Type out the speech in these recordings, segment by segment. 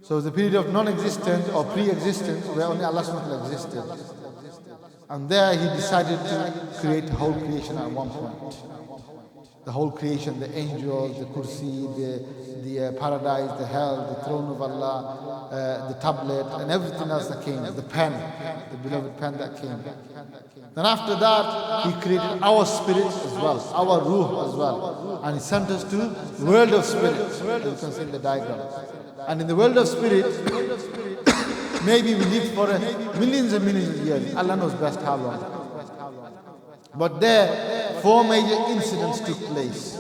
So the period of non-existence or pre-existence where only Allah subhanahu wa ta'ala existed. And there he decided to create whole creation at one point. The whole creation, the angels, the kursi, the paradise, the hell, the throne of Allah, the tablet, and everything else that came, the pen, the beloved pen that came. Then after that, he created our spirit as well, our ruh as well. And he sent us to the world of spirit. You can see in the diagram. And in the world of spirit, maybe we live for millions and millions of years. Allah knows best how long. But there, 4 major incidents took place.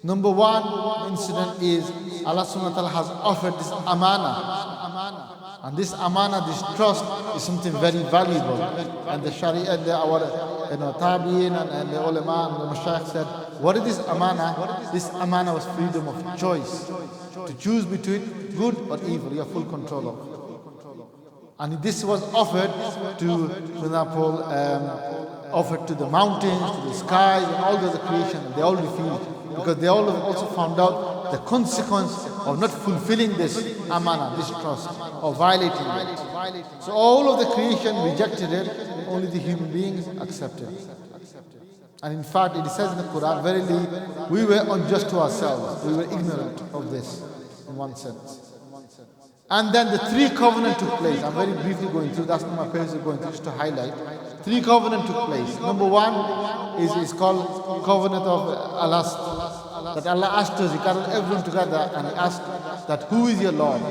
Number 1 incident is Allah subhanahu wa ta'ala has offered this amana. And this amana, this trust, is something very valuable. And the Sharia, and our tabi'in and the ulama and the mashayikh said, what is this amana? This amana was freedom of choice. To choose between good or evil, you have full control of. And this was offered to, for example, offered to the mountains, to the sky, and all the other creation. They all refused because they all also found out the consequence of not fulfilling this amana, this trust, or violating it. So all of the creation rejected it, only the human beings accepted it. And in fact, it says in the Quran, verily, we were unjust to ourselves. We were ignorant of this, in one sense. And then the 3 covenants took place. I'm very briefly going through, that's what my parents are going through, just to highlight. 3 covenants took place. Number 1 is called covenant of Al-Ast. That Allah asked us, He gathered everyone together and He asked that who is your Lord?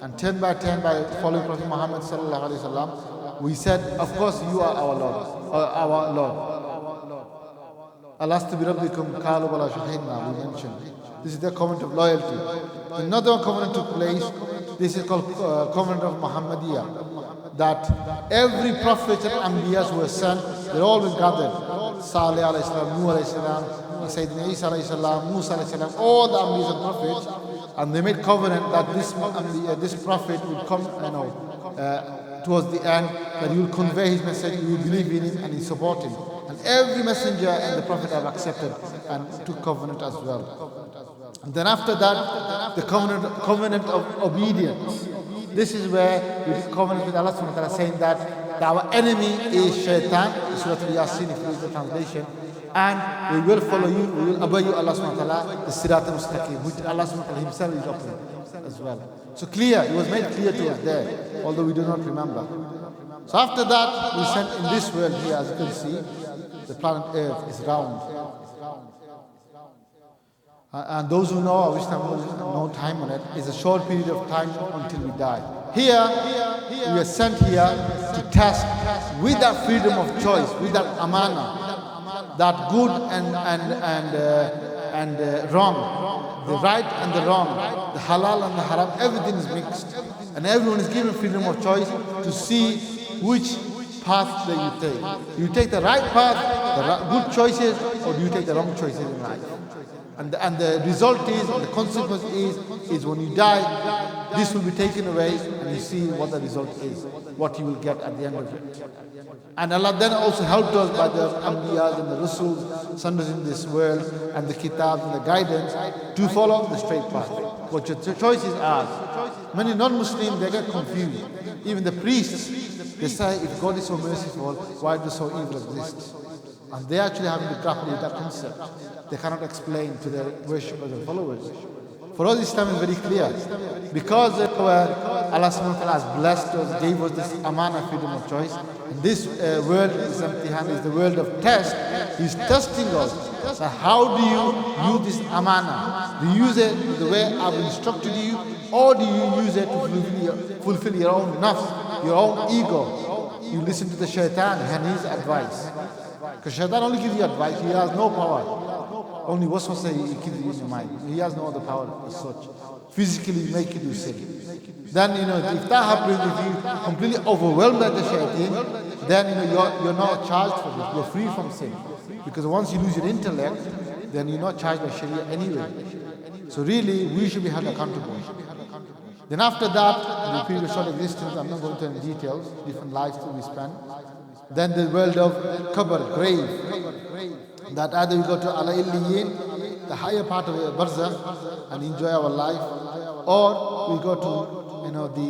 And 10 by 10 by following Prophet Muhammad sallallahu alaihi wasallam, we said, of course you are our Lord, our Lord. Alastu bi rabbikum qalu bala shahidna, we mentioned. This is the covenant of loyalty. Another covenant took place. This is called covenant of Muhammadiyah. That every prophet and Anbiyas who were sent, they're all gathered. Salih alayhi salam, Nuh alayhi salam, Sayyidina Isa alayhi salam, Musa alayhi salam, all the Anbiyas and prophets. And they made covenant that this prophet would come, towards the end, that he will convey his message, you will believe in him and you support him. And every messenger and the prophet have accepted and took covenant as well. And then after that, the covenant of obedience. This is where we did covenant with Allah subhanahu wa ta'ala, saying that our enemy is shaitan, Surah Al-Yasin, if you read the translation, and we will follow you, we will obey you, Allah subhanahu wa ta'ala, the Sirat al-Mustaqim, which Allah subhanahu wa ta'ala himself is upon as well. So clear, it was made clear to us there, although we do not remember. So after that, we sent in this world here, as you can see, the planet Earth is round. And those who know, I wish there was no time on it, it's a short period of time until we die. Here, we are sent here to test with that freedom of choice, with that amana, that good and wrong, the right and the wrong, the halal and the haram, everything is mixed. And everyone is given freedom of choice to see which path that you take. Do you take the right path, the good choices, or do you take the wrong choices in life? And the result is, and the consequence is when you die, this will be taken away and you see what the result is, what you will get at the end of it. And Allah then also helped us by the Anbiyas and the Rasuls, sent us in this world, and the Kitabs and the guidance to follow the straight path. What your choice is ours. Many non-Muslims, they get confused. Even the priests, they say, if God is so merciful, why does so evil exist? And they actually having to grapple with that concept. They cannot explain to their worshippers and followers. For us, Islam is very clear. Because Allah subhanahu wa ta'ala has blessed us, gave us this amana, freedom of choice. And this world, this imtihan, is the world of test. He's testing us. So how do you use this amana? Do you use it the way I've instructed you? Or do you use it to fulfill your own nafs, your own ego? You listen to the shaitan and his advice. Because shaitan only gives you advice, he has no power. Only waswasa he gives you in your mind. He has no other power as such. Physically make you do sin. Then, if that happens, if you completely overwhelmed by the shaitan, then, you're not charged for this. You're free from sin. Because once you lose your intellect, then you're not charged by Sharia anyway. So really, we should be held accountable. Then after that, the previous short existence, I'm not going to any details, different lives that we spend. Then the world of qabr, grave. That either we go to Ala Illiyin, the higher part of barzakh and enjoy our life, or we go to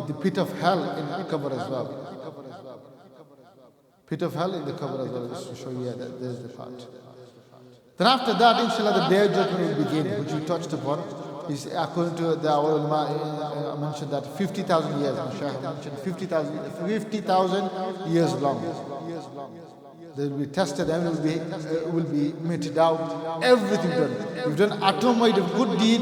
the pit of hell in Qabr as well. Pit of hell in the Qabr as well, just to show you that there's the part. Then after that, inshallah, the day of judgment will begin, which we touched upon. Is according to our ulama, I mentioned that 50,000 years. Mashaykh mentioned 50,000 years long. They will be tested and will be meted out. Everything done. If you've done atom weight of good deed,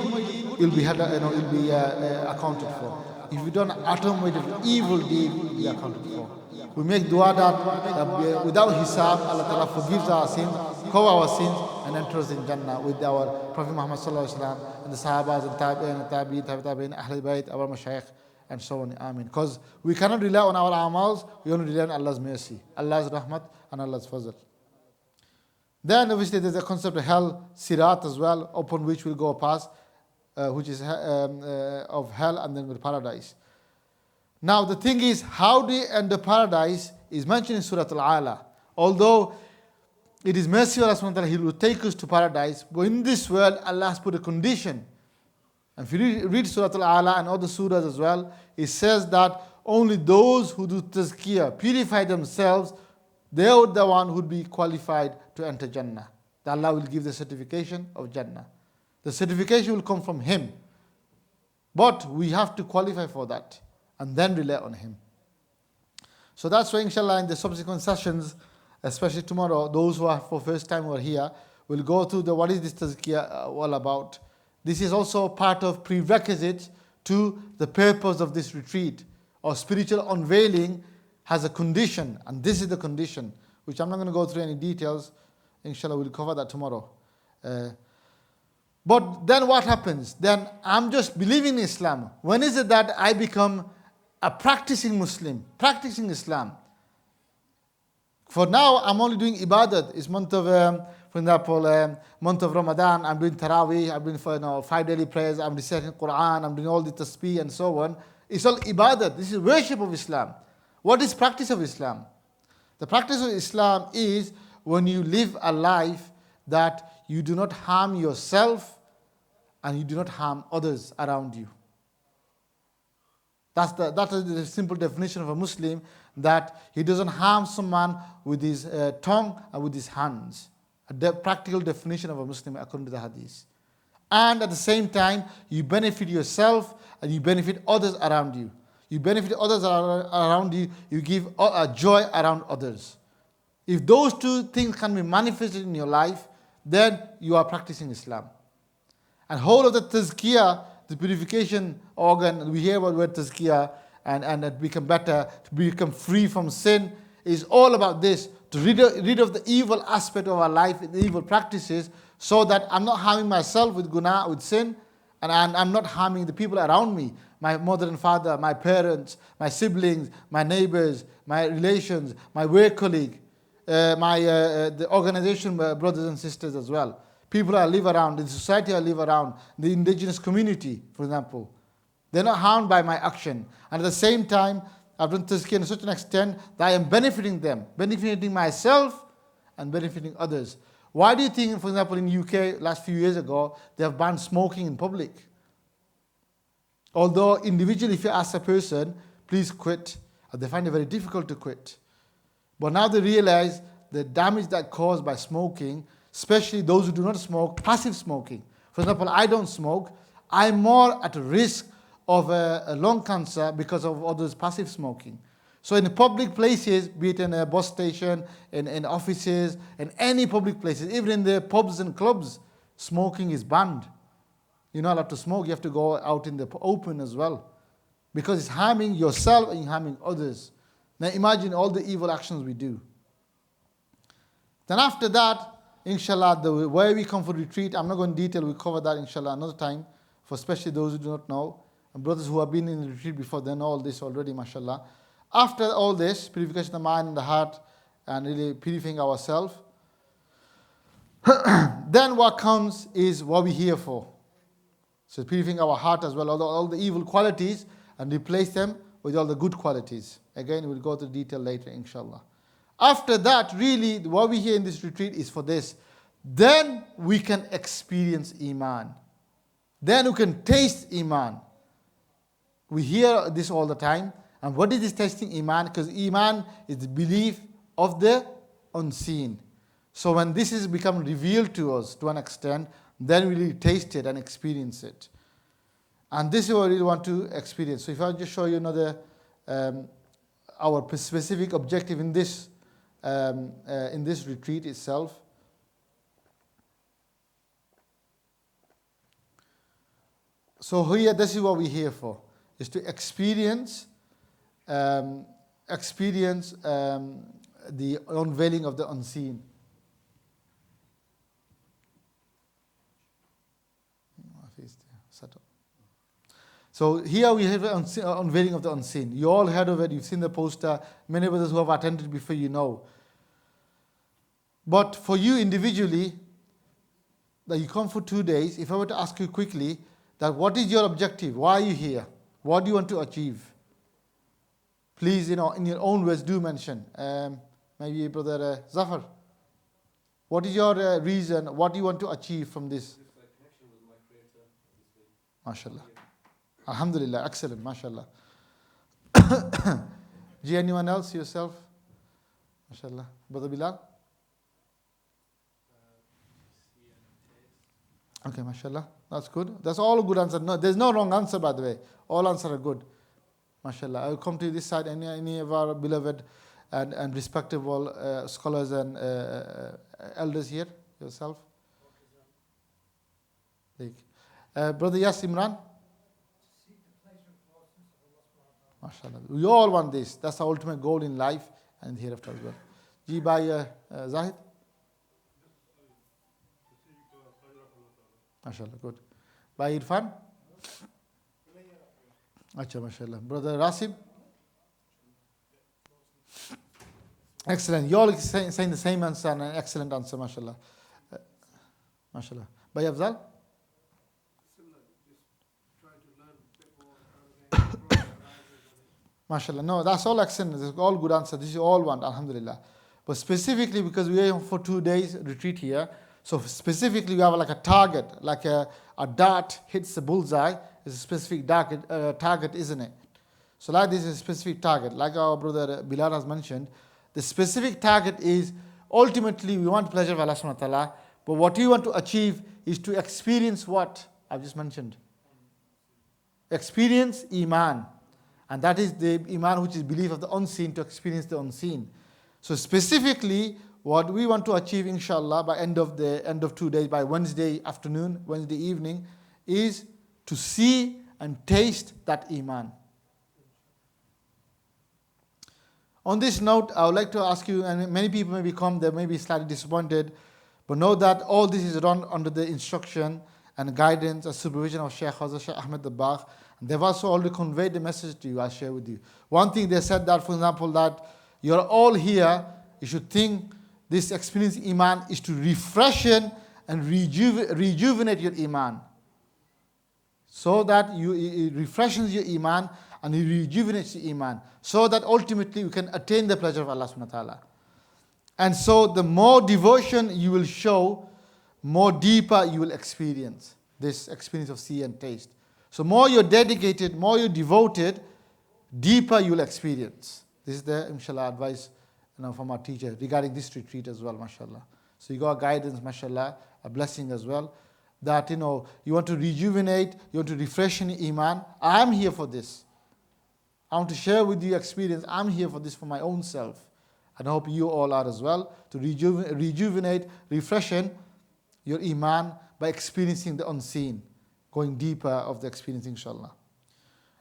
you'll be accounted for. If you've done atom weight of evil deed, you'll be accounted for. We make dua that without hisab, Allah Ta'ala forgives our sins, cover our sins, and enters in Jannah with our Prophet Muhammad Sallallahu Alaihi Wasallam and the Sahabas and Tabi'in, Ahlul Bayt, our Mashaykh, and so on. Ameen. Because we cannot rely on our amals, we only rely on Allah's mercy, Allah's rahmat, and Allah's fazl. Then obviously there's a concept of hell, sirat as well, upon which we'll go past, which is of hell, and then with paradise. Now the thing is, how do you enter paradise is mentioned in Surah Al-Ala. Although it is mercy of Allah, He will take us to paradise, but in this world Allah has put a condition. And if you read Surah Al-Ala and other surahs as well, it says that only those who do tazkiyah, purify themselves, they are the one who would be qualified to enter Jannah. That Allah will give the certification of Jannah. The certification will come from Him. But we have to qualify for that and then rely on Him. So that's why inshallah in the subsequent sessions, especially tomorrow, those who are for first time who are here, will go through what is this tazkiyah all about. This is also part of prerequisite to the purpose of this retreat. Or spiritual unveiling has a condition, and this is the condition, which I'm not going to go through any details. Inshallah, we'll cover that tomorrow. But then what happens? Then I'm just believing in Islam. When is it that I become a practicing Muslim, practicing Islam? For now, I'm only doing ibadat. It's month of, for example, month of Ramadan. I'm doing Taraweeh. I'm doing 5 daily prayers. I'm reciting Quran. I'm doing all the tasbih and so on. It's all ibadat. This is worship of Islam. What is practice of Islam? The practice of Islam is when you live a life that you do not harm yourself and you do not harm others around you. That is the simple definition of a Muslim, that he doesn't harm someone with his tongue and with his hands. A practical definition of a Muslim according to the Hadith. And at the same time, you benefit yourself and you benefit others around you. You benefit others around you, you give a joy around others. If those two things can be manifested in your life, then you are practicing Islam. And whole of the tazkiyah, the purification organ, we hear about the word tazkiyah, and become better, to become free from sin, is all about this, to rid of the evil aspect of our life, the evil practices, so that I'm not harming myself with guna, with sin, and I'm not harming the people around me, my mother and father, my parents, my siblings, my neighbors, my relations, my work colleague, the organization brothers and sisters as well. People I live around, the society I live around, the indigenous community, for example. They're not harmed by my action. And at the same time, I've done tazkiyah to such an extent that I am benefiting them, benefiting myself and benefiting others. Why do you think, for example, in UK, last few years ago, they have banned smoking in public? Although individually, if you ask a person, please quit, they find it very difficult to quit. But now they realize the damage that caused by smoking, especially those who do not smoke, passive smoking. For example, I don't smoke. I'm more at risk of a lung cancer because of others' passive smoking. So in public places, be it in a bus station, in offices, in any public places, even in the pubs and clubs, smoking is banned. You're not allowed to smoke. You have to go out in the open as well, because it's harming yourself and harming others. Now imagine all the evil actions we do. Then after that, inshallah, the way we come for retreat, I'm not going to detail, we'll cover that inshallah another time, for especially those who do not know. And brothers who have been in the retreat before, they know all this already, mashallah. After all this, purification of the mind and the heart, and really purifying ourselves, then what comes is what we're here for. So purifying our heart as well, all the evil qualities, and replace them with all the good qualities. Again, we'll go to detail later, inshallah. After that, really, what we hear in this retreat is for this, then we can experience Iman. Then we can taste Iman. We hear this all the time. And what is this tasting Iman? Because Iman is the belief of the unseen. So when this is become revealed to us to an extent, then we really taste it and experience it. And this is what we want to experience. So if I just show you another, our specific objective in this retreat itself. So here, this is what we're here for, is to experience the unveiling of the unseen. So here we have unveiling of the unseen. You all heard of it, you've seen the poster, many of us who have attended before you know. But for you individually, that you come for 2 days, if I were to ask you quickly, that what is your objective? Why are you here? What do you want to achieve? Please, in your own words, do mention. Maybe Brother Zafar. What is your reason? What do you want to achieve from this? Connection with my Creator, obviously. MashaAllah. Alhamdulillah, excellent, mashallah. Do you anyone else yourself? MashaAllah. Brother Bilal? Okay, mashallah. That's good. That's all a good answer. No, there's no wrong answer, by the way. All answers are good. MashaAllah. I will come to this side. Any of our beloved and respectable scholars and elders here? Yourself? Brother Yas Imran? MashaAllah. We all want this. That's the ultimate goal in life and hereafter as well. Ji Bhai Zahid? MashaAllah, good. Bhai Irfan? Acha, MashaAllah. Brother Rasim? Excellent. You all saying the same answer and an excellent answer, MashaAllah. MashaAllah. Bhai Afzal? MashaAllah. No, that's all excellent. That's all good answer. This is all one, alhamdulillah. But specifically, because we are for 2 days retreat here, so specifically we have like a target, like a dart hits the bullseye. It's a specific target, isn't it? So like this is a specific target. Like our brother Bilal has mentioned, the specific target is ultimately we want pleasure of Allah subhanahu wa ta'ala, but what we want to achieve is to experience what I've just mentioned. Experience Iman. And that is the Iman which is belief of the unseen, to experience the unseen. So specifically, what we want to achieve, inshallah, by end of 2 days, by Wednesday afternoon, Wednesday evening, is to see and taste that Iman. On this note, I would like to ask you, and many people may come, they may be slightly disappointed, but know that all this is run under the instruction and guidance and supervision of Sheikh Hazrat Sheikh Ahmed Dabbagh. And they've also already conveyed the message to you, I'll share with you. One thing they said that, for example, that you're all here, you should think this experience Iman is to refreshen and rejuvenate your Iman. So that it refreshes your Iman and it rejuvenates your Iman. So that ultimately you can attain the pleasure of Allah subhanahu wa ta'ala. And so the more devotion you will show, more deeper you will experience this experience of see and taste. So more you're dedicated, more you're devoted, deeper you'll experience. This is the, inshallah, advice from our teacher regarding this retreat as well, mashallah. So you got guidance, mashallah, a blessing as well. That, you want to rejuvenate, you want to refresh in Iman. I'm here for this. I want to share with you experience. I'm here for this for my own self. And I hope you all are as well, to rejuvenate, refreshen your Iman by experiencing the unseen, going deeper of the experience, inshallah.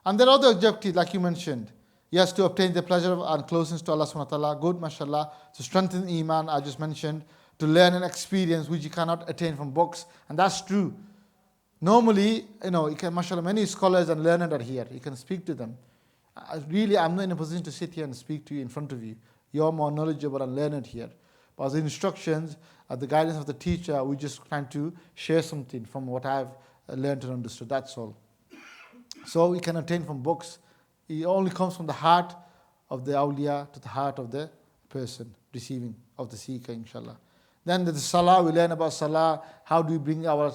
And there are other objectives, like you mentioned. Yes, to obtain the pleasure of and closeness to Allah subhanahu wa ta'ala, good, mashallah. To strengthen Iman, I just mentioned. To learn an experience which you cannot attain from books. And that's true. Normally, you can, mashallah, many scholars and learned are here. You can speak to them. I'm not in a position to sit here and speak to you in front of you. You're more knowledgeable and learned here. But as instructions, at the guidance of the teacher, we're just trying to share something from what I've learned and understood. That's all. So we can attain from books. It only comes from the heart of the awliya to the heart of the person receiving, of the seeker, inshallah. Then the salah, we learn about salah. How do we bring our,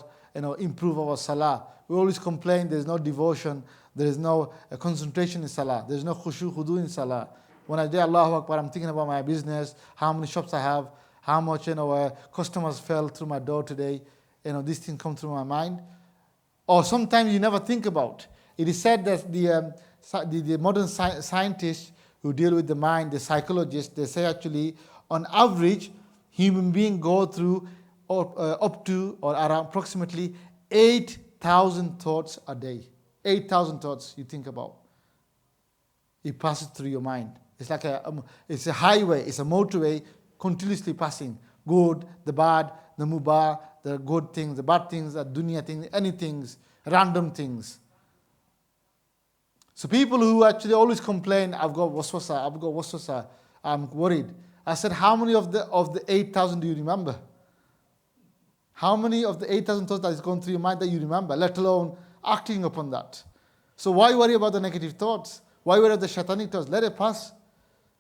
improve our salah? We always complain there's no devotion, there is no concentration in salah, there's no khushu khudu in salah. When I say Allahu Akbar, I'm thinking about my business, how many shops I have, how much customers fell through my door today. These things come through my mind. Or sometimes you never think about. It is said that the modern scientists who deal with the mind, the psychologists, they say actually, on average, human beings go through up to or around approximately 8,000 thoughts a day. 8,000 thoughts you think about. It passes through your mind. It's like it's a highway, it's a motorway continuously passing. Good, the bad, the mubah, the good things, the bad things, the dunya things, anything, random things. So people who actually always complain, I've got waswasa, I'm worried. I said, how many of the 8,000 do you remember? How many of the 8,000 thoughts that is going through your mind that you remember, let alone acting upon that? So why worry about the negative thoughts? Why worry about the shaitanic thoughts? Let it pass.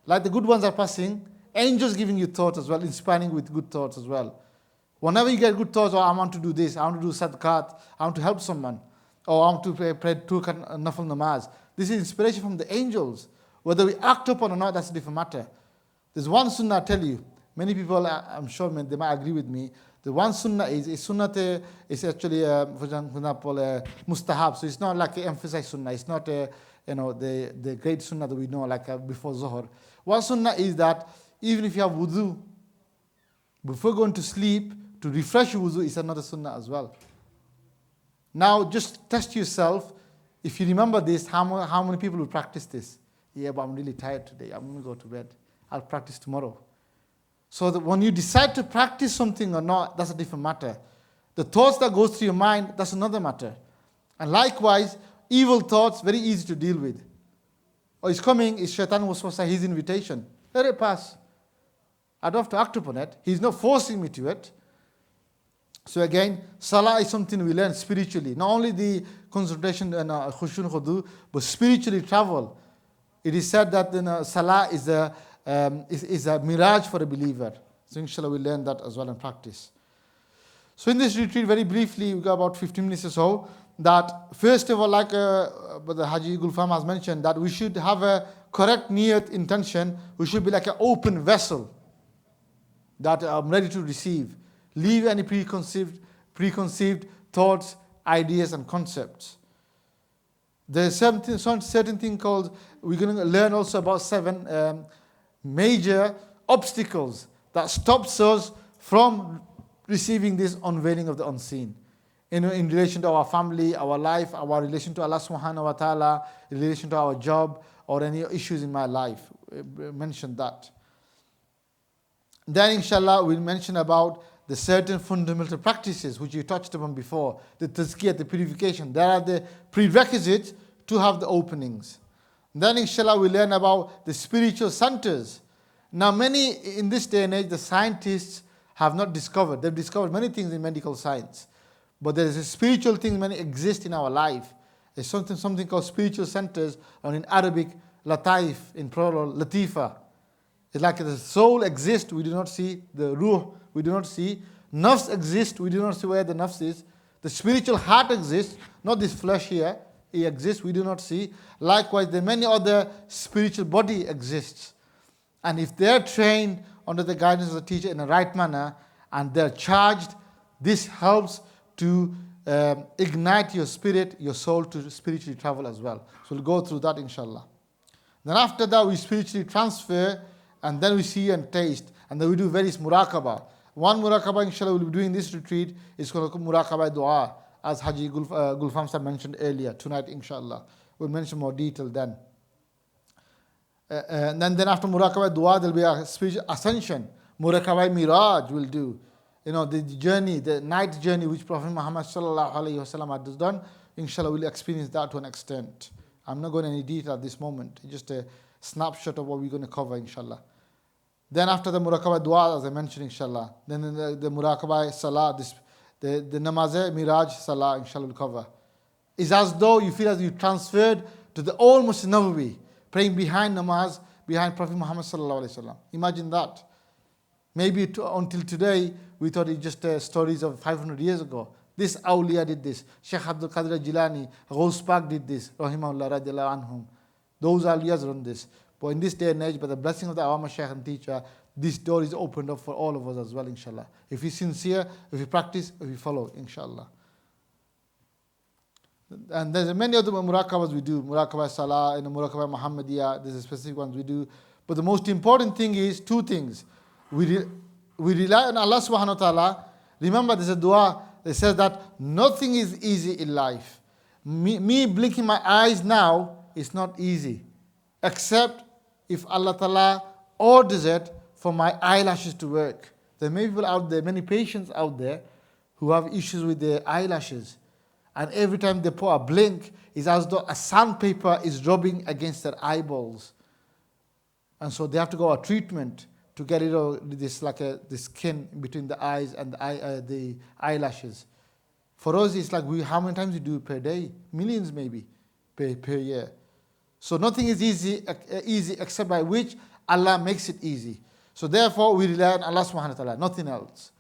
Like the good ones are passing, angels giving you thoughts as well, inspiring with good thoughts as well. Whenever you get good thoughts, I want to do this, I want to do sadaqat, I want to help someone, or I want to pray 2 nafil namaz. This is inspiration from the angels. Whether we act upon or not, that's a different matter. There's one sunnah I tell you, many people, I'm sure they might agree with me. The one sunnah is actually, for example, mustahab. So it's not like an emphasized sunnah. It's not the great sunnah that we know like before Zuhr. One sunnah is that even if you have wudu, before going to sleep, to refresh your wudu is another sunnah as well. Now just test yourself. If you remember this, how many people will practice this? Yeah, but I'm really tired today. I'm going to go to bed. I'll practice tomorrow. So that when you decide to practice something or not, that's a different matter. The thoughts that goes through your mind, that's another matter. And likewise, evil thoughts, very easy to deal with. Or it's coming, it's shaitan waswasa, his invitation. Let it pass. I don't have to act upon it. He's not forcing me to it. So again, salah is something we learn spiritually. Not only the concentration and khushu and khudu, but spiritually travel. It is said that salah is a mirage for a believer. So inshallah we'll learn that as well in practice. So in this retreat, very briefly, we got about 15 minutes or so, that first of all, like the Haji Gulfam has mentioned, that we should have a correct niyat intention. We should be like an open vessel that I'm ready to receive. Leave any preconceived thoughts, ideas and concepts. There's certain thing called, we're going to learn also about 7 major obstacles that stops us from receiving this unveiling of the unseen. In relation to our family, our life, our relation to Allah subhanahu wa ta'ala, in relation to our job, or any issues in my life. We mentioned that. Then inshallah we'll mention about the certain fundamental practices which you touched upon before, the tazkiyah, the purification. There are the prerequisites to have the openings. Then inshallah we learn about the spiritual centers. Now many in this day and age, the scientists have not discovered. They've discovered many things in medical science. But there is a spiritual thing many exist in our life. There's something called spiritual centers, or in Arabic, lataif, in plural, latifa. It's like the soul exists, we do not see. The ruh, we do not see. Nafs exists, we do not see where the nafs is. The spiritual heart exists, not this flesh here. It exists, we do not see. Likewise, the many other spiritual body exists. And if they're trained under the guidance of the teacher in the right manner, and they're charged, this helps to ignite your spirit, your soul to spiritually travel as well. So we'll go through that inshallah. Then after that we spiritually transfer, and then we see and taste, and then we do various muraqabah. One muraqabah inshallah we'll be doing this retreat is called muraqabah dua, as Haji Gulfam Sahib mentioned earlier. Tonight inshallah we'll mention more detail then. And then after muraqabah dua there'll be a spiritual ascension. Muraqabah miraj we'll do. The journey, the night journey which Prophet Muhammad sallallahu alaihi wasallam has done, inshallah we'll experience that to an extent. I'm not going into any detail at this moment. It's just a snapshot of what we're going to cover inshallah. Then after the muraqabah dua, as I mentioned inshallah, then the muraqabah salah, the namaz miraj salah inshallah will cover. It's as though you feel as you transferred to the old Masjid Nabawi, praying behind namaz, behind Prophet Muhammad sallallahu alaihi wasallam. Imagine that. Maybe until today, we thought it just stories of 500 years ago. This awliya did this. Sheikh Abdul Qadir Jilani, Ghaus Pak did this. Rahimahullah radiallahu anhum. Those awliyas run this. But in this day and age, by the blessing of the Awama Shaykh and teacher, this door is opened up for all of us as well, inshallah. If we sincere, if we practice, if we follow, inshallah. And there's many other muraqabahs we do. Muraqabah Salah and Muraqabah Muhammadiyah. There's a specific ones we do. But the most important thing is two things. We rely on Allah subhanahu wa ta'ala. Remember, there's a dua that says that nothing is easy in life. Me blinking my eyes now is not easy. Except if Allah ta'ala orders it for my eyelashes to work. There are many people out there, many patients out there who have issues with their eyelashes. And every time they put a blink, it's as though a sandpaper is rubbing against their eyeballs. And so they have to go a treatment to get rid of this, like the skin between the eyes and the eyelashes. For us, it's like how many times we do per day? Millions maybe per year. So nothing is easy except by which Allah makes it easy. So therefore, we rely on Allah subhanahu wa ta'ala, nothing else.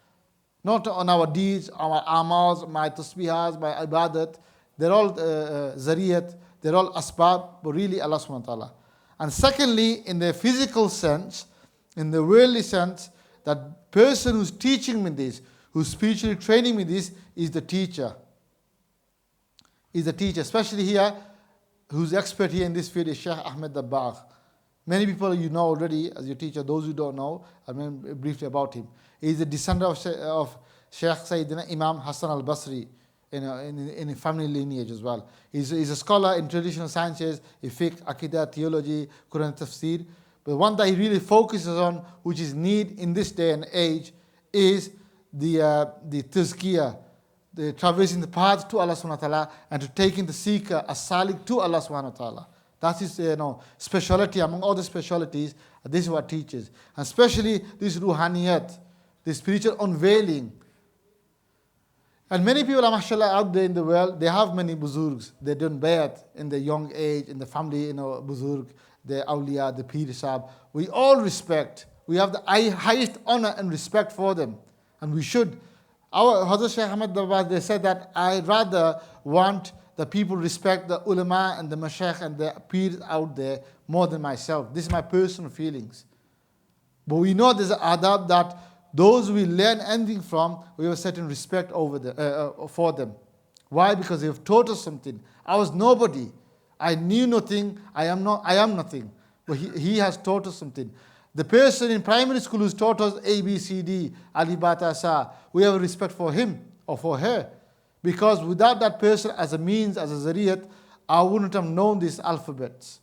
Not on our deeds, our amals, my tasbihas, my ibadat. They're all zariyat, they're all asbab, but really Allah subhanahu wa ta'ala. And secondly, in the physical sense, in the worldly sense, that person who's teaching me this, who's spiritually training me this, is the teacher. Is the teacher, especially here, who's expert here in this field is Sheikh Ahmed Dabbagh. Many people you know already as your teacher. Those who don't know, I mean briefly about him. He is a descendant of Sheikh Sayyidina Imam Hassan al-Basri in a family lineage as well. He's a scholar in traditional sciences, fiqh, aqidah, theology, Quran tafsir. But one that he really focuses on, which is need in this day and age, is the tazkiyah, the traversing the path to Allah subhanahu wa ta'ala and to taking the seeker, a salik to Allah subhanahu wa ta'ala. That is speciality among all the specialities. This is what teaches. And especially this ruhaniyat, the spiritual unveiling. And many people, mashallah, out there in the world, they have many buzurgs. They done bayat in their young age, in the family, buzurg, the awliya, the pir sahab. We all respect. We have the highest honor and respect for them. And we should. Our Hazrat Shaykh Ahmad Dabbagh, they said that I rather want the people respect the ulama and the mashayikh and the peers out there more than myself. This is my personal feelings. But we know there's an adab that those we learn anything from, we have a certain respect for them. Why? Because they have taught us something. I was nobody. I knew nothing. I am nothing. But he has taught us something. The person in primary school who's taught us A, B, C, D, Ali, Bata, Sa, we have a respect for him or for her. Because without that person as a means, as a zariyat, I wouldn't have known these alphabets.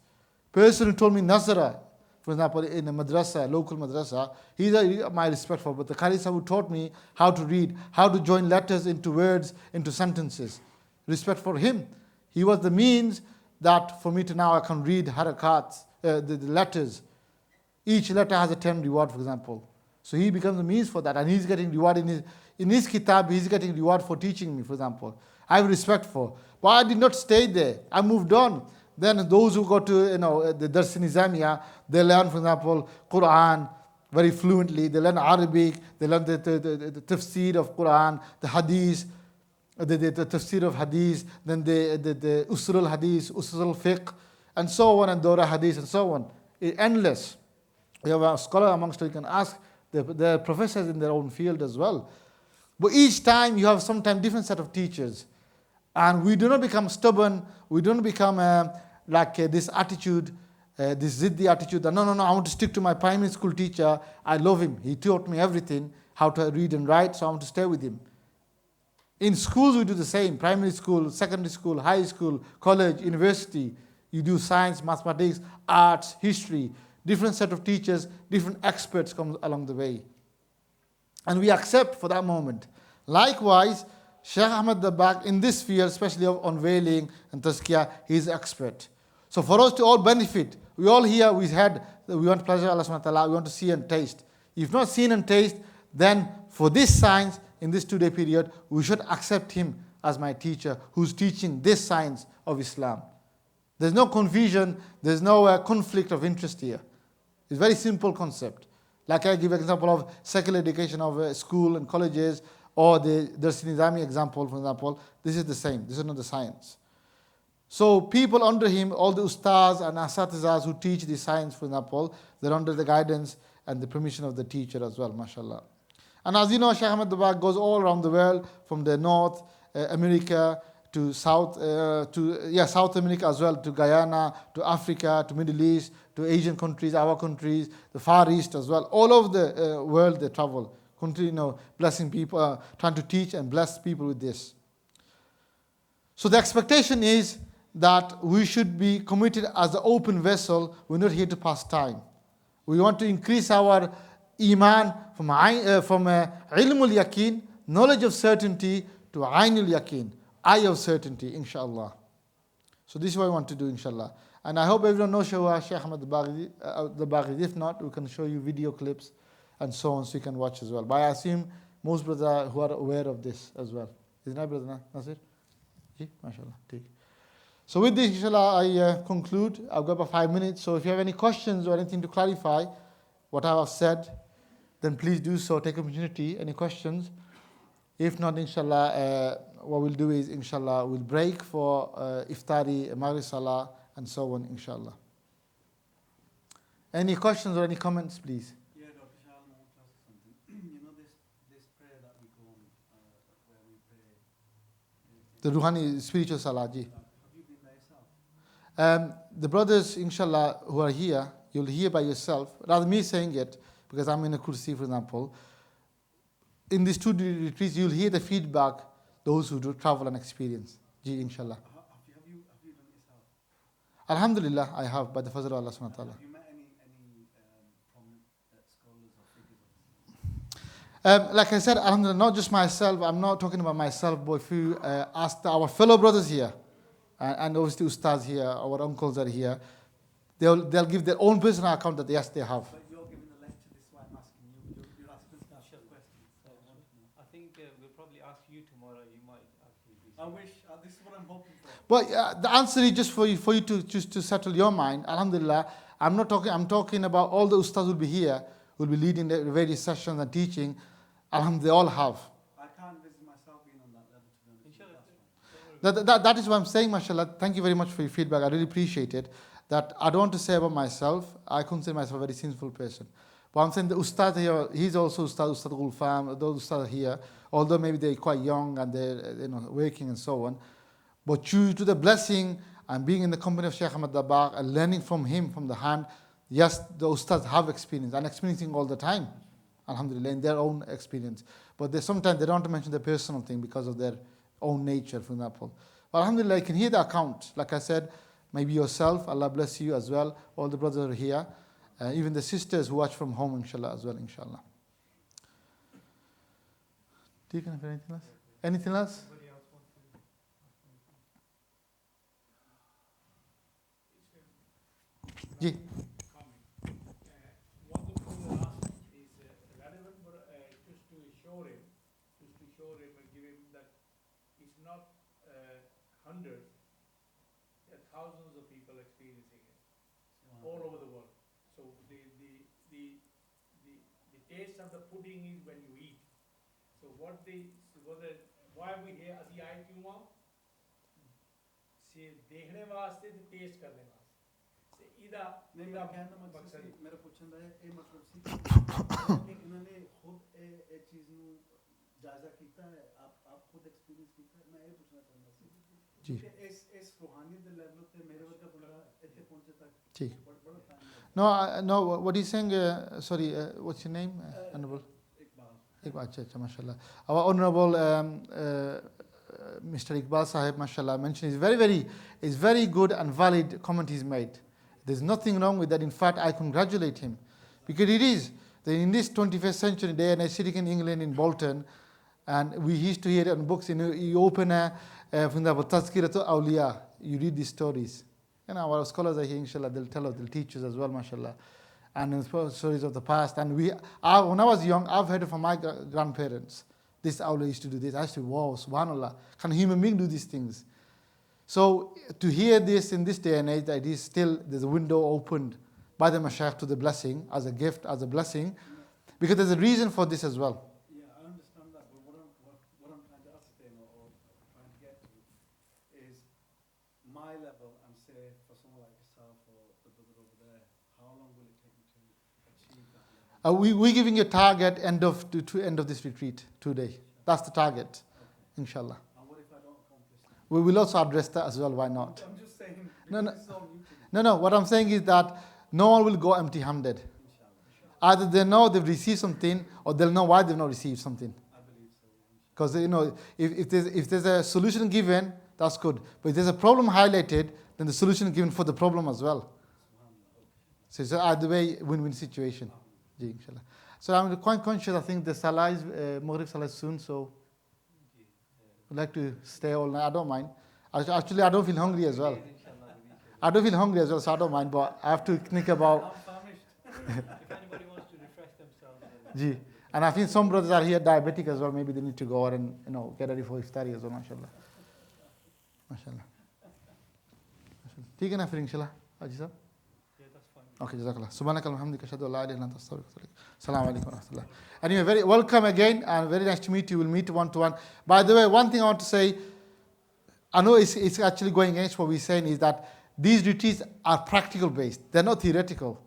Person who told me Nazara, for example, in a madrasa, local madrasa, he's my respect for. But the Qari Sahib who taught me how to read, how to join letters into words, into sentences. Respect for him. He was the means that for me to now I can read harakats, the letters. Each letter has a 10 reward, for example. So he becomes the means for that. And he's getting reward in his kitab, he's getting reward for teaching me, for example. I have respect for. But I did not stay there. I moved on. Then those who go to the Dars Nizamiya, they learn, for example, Quran very fluently. They learn Arabic. They learn the tafsir of Quran, the hadith, the tafsir of hadith, then the usul al-hadith, usul al-fiqh, and so on, and Dora hadith, and so on. Endless. We have a scholar amongst you, you can ask the professors in their own field as well. But each time you have sometimes different set of teachers. And we do not become stubborn. We don't become this attitude, this ziddi attitude that no, I want to stick to my primary school teacher. I love him. He taught me everything, how to read and write, so I want to stay with him. In schools we do the same. Primary school, secondary school, high school, college, university. You do science, mathematics, arts, history. Different set of teachers, different experts come along the way. And we accept for that moment. Likewise, Shaykh Ahmad Dabbagh in this field, especially of unveiling and tazkiyah, he is expert. So for us to all benefit, we all here, we want pleasure of Allah subhanahu wa ta'ala, we want to see and taste. If not seen and taste, then for this science, in this 2-day period, we should accept him as my teacher who's teaching this science of Islam. There's no confusion, there's no conflict of interest here. It's a very simple concept. Like I give example of secular education of school and colleges, or the Nizami example, for example. This is the same. This is not the science. So people under him, all the ustaz and asatizas who teach the science, for example, they're under the guidance and the permission of the teacher as well, mashallah. And as you know, Shaykh Ahmad Dabaq goes all around the world, from the North America to South America as well, to Guyana, to Africa, to Middle East, to Asian countries, our countries, the Far East as well. All over the world they travel, blessing people, trying to teach and bless people with this. So the expectation is that we should be committed as an open vessel. We're not here to pass time. We want to increase our iman from ilmul yaqeen, knowledge of certainty, to ainul yaqeen, eye of certainty, inshallah. So this is what I want to do, inshallah. And I hope everyone knows Shaykh Ahmad Dabaq. If not, we can show you video clips and so on, so you can watch as well. But I assume most brothers who are aware of this as well. Isn't that, brother Nasir? Ji, mashallah. Take. So with this, inshallah, I conclude. I've got about 5 minutes. So if you have any questions or anything to clarify what I have said, then please do so. Take opportunity. Any questions? If not, inshallah, what we'll do is, inshallah, we'll break for iftari, Maghrib Salah, and so on, inshallah. Any questions or any comments, please? Yeah, Dr. Shah, I want to ask something. You know this prayer that we go on, where we pray. The Ruhani spiritual Salah, ji. Have you been there yourself? The brothers, inshallah, who are here, you'll hear by yourself, rather me saying it, because I'm in a kursi, for example. In these 2 retreats, you'll hear the feedback, those who do travel and experience. Ji, inshallah. Have you done it yourself? Alhamdulillah, I have, by the fazl of Allah subhanahu wa ta'ala. Have you met any prominent scholars or figures? Like I said, alhamdulillah, not just myself, I'm not talking about myself, but if you ask our fellow brothers here, and obviously ustads here, our uncles are here, they'll give their own personal account that yes, they have. But you're giving the lecture, this is why I'm asking you. You're asking special questions. So I think we'll probably ask you tomorrow. You might actually be. I wish, this is what I'm hoping for. But the answer is just for you to just to settle your mind. Alhamdulillah, I'm talking about all the ustads who will be here, who will be leading the various sessions and teaching. Alhamdulillah, they all have. I can't visit myself being on that level, to be honest. That is what I'm saying, mashallah. Thank you very much for your feedback. I really appreciate it. That I don't want to say about myself. I consider myself a very sinful person. But I'm saying the ustad here, he's also Ustad Gulfam, those ustad here, although maybe they're quite young and they're working and so on. But due to the blessing and being in the company of Shaykh Ahmad Dabaq and learning from him, from the hand, yes, the ustads have experience and experiencing all the time. Alhamdulillah, in their own experience. But sometimes they don't want to mention the personal thing because of their own nature, for example. But alhamdulillah, you can hear the account. Like I said, maybe yourself, Allah bless you as well. All the brothers are here. Even the sisters who watch from home, inshallah, as well, inshallah. Do you have anything else? Anything else? Ji. Hundreds, there are thousands of people experiencing it all over the world. So the taste of the pudding is when you eat. So why are we here? ਅਸੀਂ ਆਏ ਕਿਉਂ ਆ? ਸੇ ਦੇਖਣੇ ਵਾਸਤੇ ਤੇ taste ਕਰਨੇ ਵਾਸਤੇ। ਤੇ ਇਹਦਾ ਮੇਰਾ ਕਹਿਣ ਦਾ ਮਕਸਦ ਸੀ, ਮੇਰਾ ਪੁੱਛਣ ਦਾ ਇਹ ਮਤਲਬ ਸੀ ਕਿ ਇਹਨਾਂ ਨੇ ਖੁਦ ਇਹ ਚੀਜ਼ ਨੂੰ ਜਾਇਜ਼ਾ ਕੀਤਾ ਹੈ, ਆਪ ਖੁਦ ਐਕਸਪੀਰੀਅੰਸ ਕੀਤਾ ਹੈ। ਮੈਂ ਇਹ ਪੁੱਛਣਾ ਚਾਹੁੰਦਾ ਸੀ ਕਿ ਇਸ ਰੂਹਾਨੀਅਤ ਦੇ ਲੈਵਲ ਤੇ ਮੇਰੇ ਵਰਗਾ ਬੰਦਾ ਇੱਥੇ ਪਹੁੰਚੇ ਤੱਕ ਬੜਾ ਟਾਈਮ ਲੱਗਦਾ। No, what he's saying, sorry, what's your name? Honorable? Iqbal, mashallah. Our Honorable Mr. Iqbal Sahib, mashallah, mentioned is very good and valid comment he's made. There's nothing wrong with that. In fact, I congratulate him. Because it is, in this 21st century day, and I sitting in England, in Bolton, and we used to hear it on books, you open from the Tazkiratul Awliya, you read these stories. Our scholars are here, inshallah, they'll tell us, they'll teach us as well, mashallah. And in stories of the past. And when I was young, I've heard it from my grandparents. This awliya used to do this. I used to, wow, subhanAllah, can a human being do these things? So to hear this in this day and age, that is still, there's a window opened by the Mashaykh to the blessing, as a gift, as a blessing. Because there's a reason for this as well. Yeah, I understand that, but what I'm trying to ascertain or trying to get to is my level and say for someone like yourself or the brother over there, how long will it take me to achieve that level? We're giving you a target end of this retreat, 2 days. That's the target, inshallah. And what if I don't accomplish that? We will also address that as well, why not? I'm just saying, No, no. because it's so new to me. No, what I'm saying is that no one will go empty-handed. Inshallah. Either they know they've received something or they'll know why they've not received something. I believe so. Inshallah. Because, if there's a solution given, that's good. But if there's a problem highlighted, then the solution given for the problem as well. So it's either way, win-win situation. Ji, inshallah. So I'm quite conscious, I think the Salah is, Maghrib Salah is soon, so I'd like to stay all night. I don't mind. Actually, I don't feel hungry as well. I don't feel hungry as well, so I don't mind, but I have to think about. I'm famished. If anybody wants to refresh themselves. Ji. And I think some brothers are here diabetic as well. Maybe they need to go out and get ready for iftari as well, mashallah. Mashallah. ठीक है ना फिर इंशाल्लाह हाजी साहब Yeah, that's fine. Okay, jazakallah. Subhanakallahumma hamdika ashhadu an la ilaha illa anta astaghfiruka wa atubu ilaik. Assalamu alaikum wa rahmatullah. Anyway, very welcome again and very nice to meet you. We'll meet one-to-one. By the way, one thing I want to say, I know it's actually going against what we're saying, is that these retreats are practical based. They're not theoretical.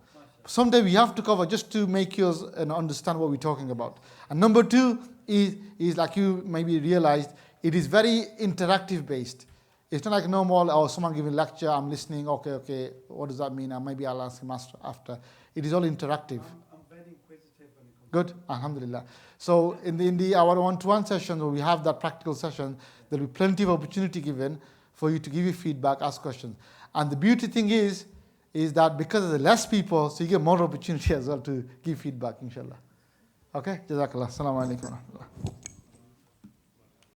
Someday we have to cover just to make you understand what we're talking about. And number two is like you maybe realized, it is very interactive based. It's not like normal, or someone giving lecture, I'm listening, okay, what does that mean? And maybe I'll ask him after. It is all interactive. I'm very inquisitive when it comes Good, alhamdulillah. So in our one-to-one session, where we have that practical session, there'll be plenty of opportunity given for you to give your feedback, ask questions. And the beauty thing is that because there's less people, so you get more opportunity as well to give feedback, inshallah. Okay, jazakallah. Assalamu alaikum wa rahmatullah.